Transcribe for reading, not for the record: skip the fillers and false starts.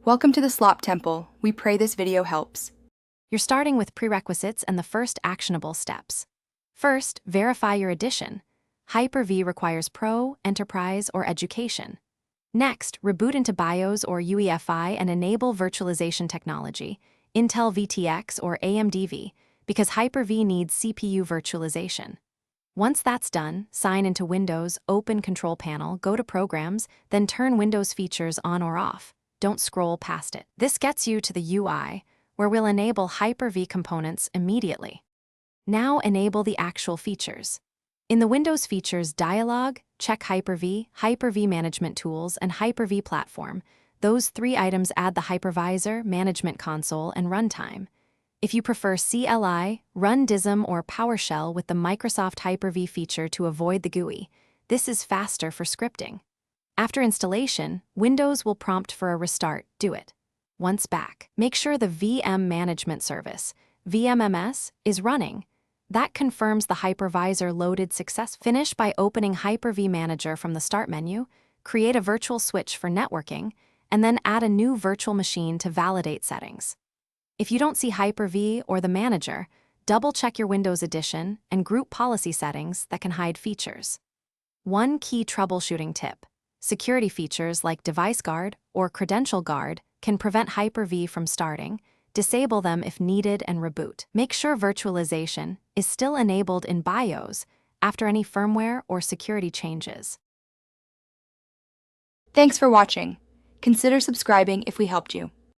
Welcome to the Slop Temple. We pray this video helps. You're starting with prerequisites and the first actionable steps. First, verify your edition. Hyper-V requires Pro, Enterprise, or Education. Next, reboot into BIOS or UEFI and enable virtualization technology, Intel VTX or AMD V, because Hyper-V needs CPU virtualization. Once that's done, sign into Windows, open Control Panel, go to Programs, then turn Windows features on or off. Don't scroll past it. This gets you to the UI, where we'll enable Hyper-V components immediately. Now enable the actual features. In the Windows Features dialog, check Hyper-V, Hyper-V Management Tools, and Hyper-V Platform. Those three items add the hypervisor, management console, and runtime. If you prefer CLI, run DISM or PowerShell with the Microsoft Hyper-V feature to avoid the GUI. This is faster for scripting. After installation, Windows will prompt for a restart. Do it. Once back, make sure the VM Management Service, VMMS, is running. That confirms the hypervisor loaded successfully. Finish by opening Hyper-V Manager from the Start menu, create a virtual switch for networking, and then add a new virtual machine to validate settings. If you don't see Hyper-V or the manager, double-check your Windows edition and group policy settings that can hide features. One key troubleshooting tip: security features like Device Guard or Credential Guard can prevent Hyper-V from starting. Disable them if needed and reboot. Make sure virtualization is still enabled in BIOS after any firmware or security changes. Thanks for watching. Consider subscribing if we helped you.